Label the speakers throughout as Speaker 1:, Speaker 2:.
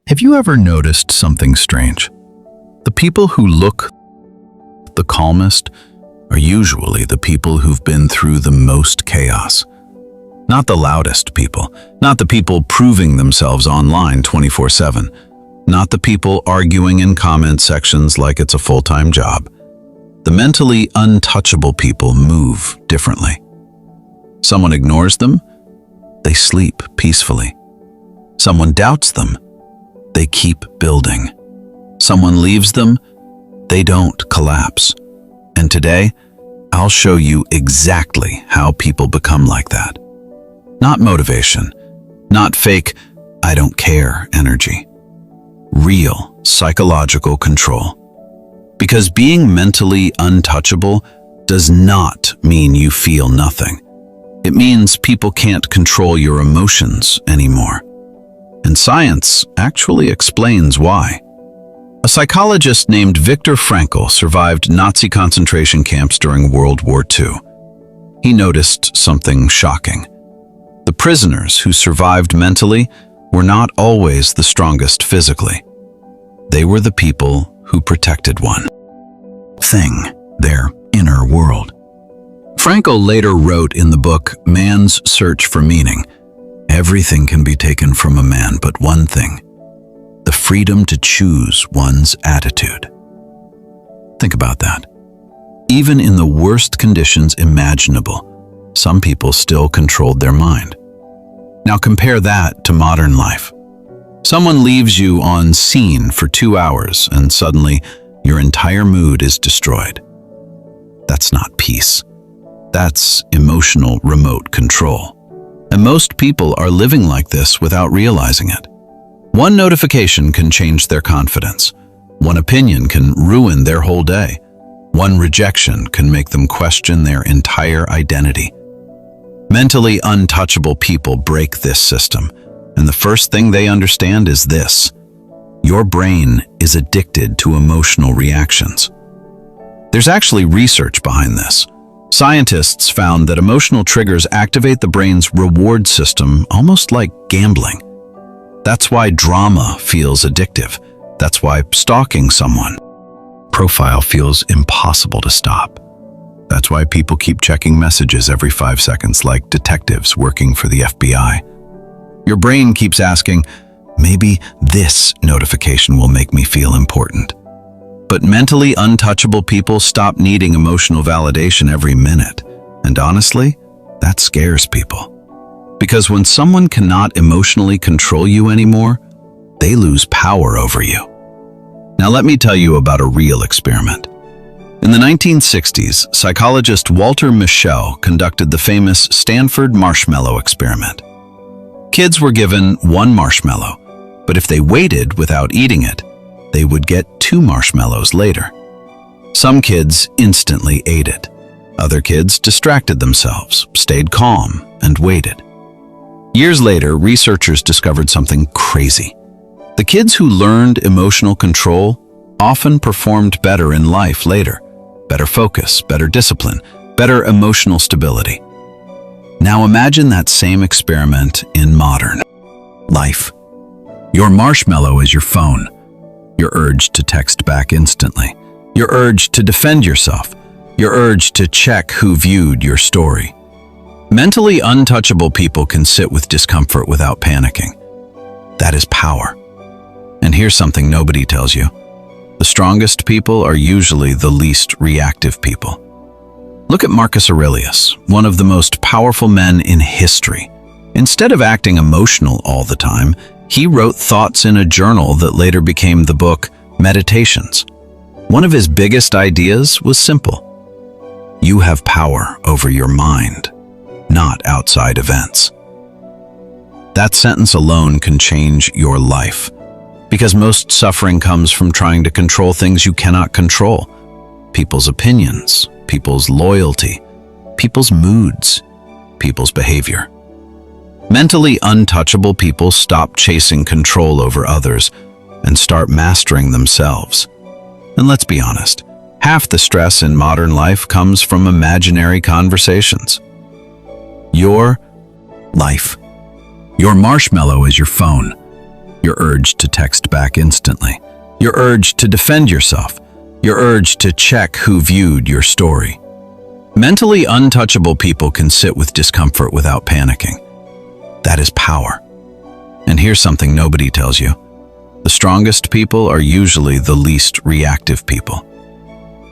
Speaker 1: Have you ever noticed something strange? The people who look the calmest are usually the people who've been through the most chaos. Not the loudest people, not the people proving themselves online 24/7, not the people arguing in comment sections like it's a full-time job. The mentally untouchable people move differently. Someone ignores them, they sleep peacefully. Someone doubts them, they keep building. Someone leaves them, they don't collapse. And today, I'll show you exactly how people become like that. Not motivation, not fake, I don't care energy. Real psychological control. Because being mentally untouchable does not mean you feel nothing. It means people can't control your emotions anymore. And science actually explains why. A psychologist named Viktor Frankl survived Nazi concentration camps during World War II. He noticed something shocking. The prisoners who survived mentally were not always the strongest physically. They were the people who protected one thing, their inner world. Frankl later wrote in the book Man's Search for Meaning, "Everything can be taken from a man but one thing, the freedom to choose one's attitude." Think about that. Even in the worst conditions imaginable, some people still controlled their mind. Now compare that to modern life. Someone leaves you on scene for 2 hours and suddenly your entire mood is destroyed. That's not peace. That's emotional remote control. And most people are living like this without realizing it. One notification can change their confidence. One opinion can ruin their whole day. One rejection can make them question their entire identity. Mentally untouchable people break this system, and the first thing they understand is this: your brain is addicted to emotional reactions. There's actually research behind this. Scientists found that emotional triggers activate the brain's reward system almost like gambling. That's why drama feels addictive. That's why stalking someone profile feels impossible to stop. That's why people keep checking messages every 5 seconds like detectives working for the FBI. Your brain keeps asking, maybe this notification will make me feel important. But mentally untouchable people stop needing emotional validation every minute. And honestly, that scares people. Because when someone cannot emotionally control you anymore, they lose power over you. Now let me tell you about a real experiment. In the 1960s, psychologist Walter Mischel conducted the famous Stanford marshmallow experiment. Kids were given 1 marshmallow, but if they waited without eating it, they would get 2 marshmallows later. Some kids instantly ate it. Other kids distracted themselves, stayed calm, and waited. Years later, researchers discovered something crazy. The kids who learned emotional control often performed better in life later. Better focus, better discipline, better emotional stability. Now imagine that same experiment in modern life. Your marshmallow is your phone. Your urge to text back instantly. Your urge to defend yourself. Your urge to check who viewed your story. Mentally untouchable people can sit with discomfort without panicking. That is power. And here's something nobody tells you. The strongest people are usually the least reactive people. Look at Marcus Aurelius, one of the most powerful men in history. Instead of acting emotional all the time, he wrote thoughts in a journal that later became the book Meditations. One of his biggest ideas was simple. You have power over your mind, not outside events. That sentence alone can change your life, because most suffering comes from trying to control things you cannot control. People's opinions, people's loyalty, people's moods, people's behavior. Mentally untouchable people stop chasing control over others and start mastering themselves. And let's be honest, half the stress in modern life comes from imaginary conversations. Your life. Your marshmallow is your phone. your urge to text back instantly, your urge to defend yourself, your urge to check who viewed your story. Mentally untouchable people can sit with discomfort without panicking. That is power. And here's something nobody tells you. The strongest people are usually the least reactive people.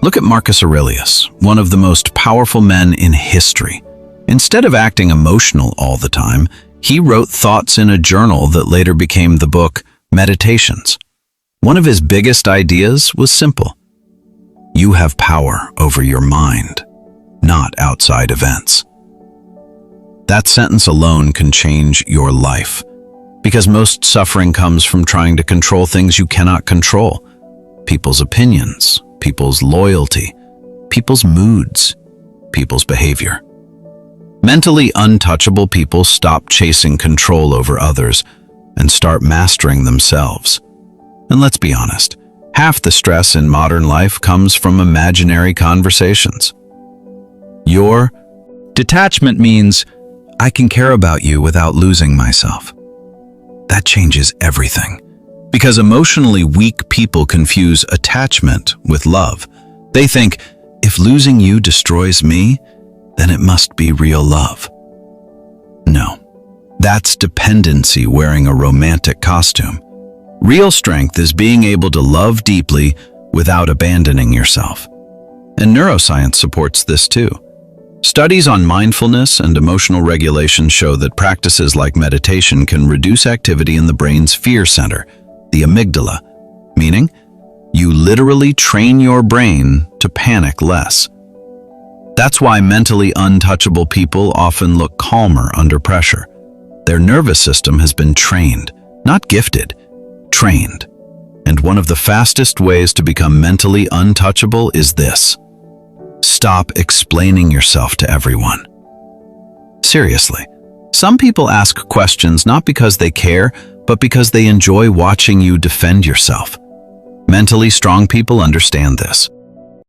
Speaker 1: Look at Marcus Aurelius, one of the most powerful men in history. Instead of acting emotional all the time, he wrote thoughts in a journal that later became the book Meditations. One of his biggest ideas was simple. You have power over your mind, not outside events. That sentence alone can change your life, because most suffering comes from trying to control things you cannot control. People's opinions, people's loyalty, people's moods, people's behavior. Mentally untouchable people stop chasing control over others and start mastering themselves. And let's be honest, half the stress in modern life comes from imaginary conversations. Your detachment means I can care about you without losing myself. That changes everything. Because emotionally weak people confuse attachment with love. They think, if losing you destroys me, then it must be real love. No, that's dependency wearing a romantic costume. Real strength is being able to love deeply without abandoning yourself. And neuroscience supports this too. Studies on mindfulness and emotional regulation show that practices like meditation can reduce activity in the brain's fear center, the amygdala, meaning you literally train your brain to panic less. That's why mentally untouchable people often look calmer under pressure. Their nervous system has been trained, not gifted, trained. And one of the fastest ways to become mentally untouchable is this. Stop explaining yourself to everyone. Seriously, some people ask questions not because they care, but because they enjoy watching you defend yourself. Mentally strong people understand this.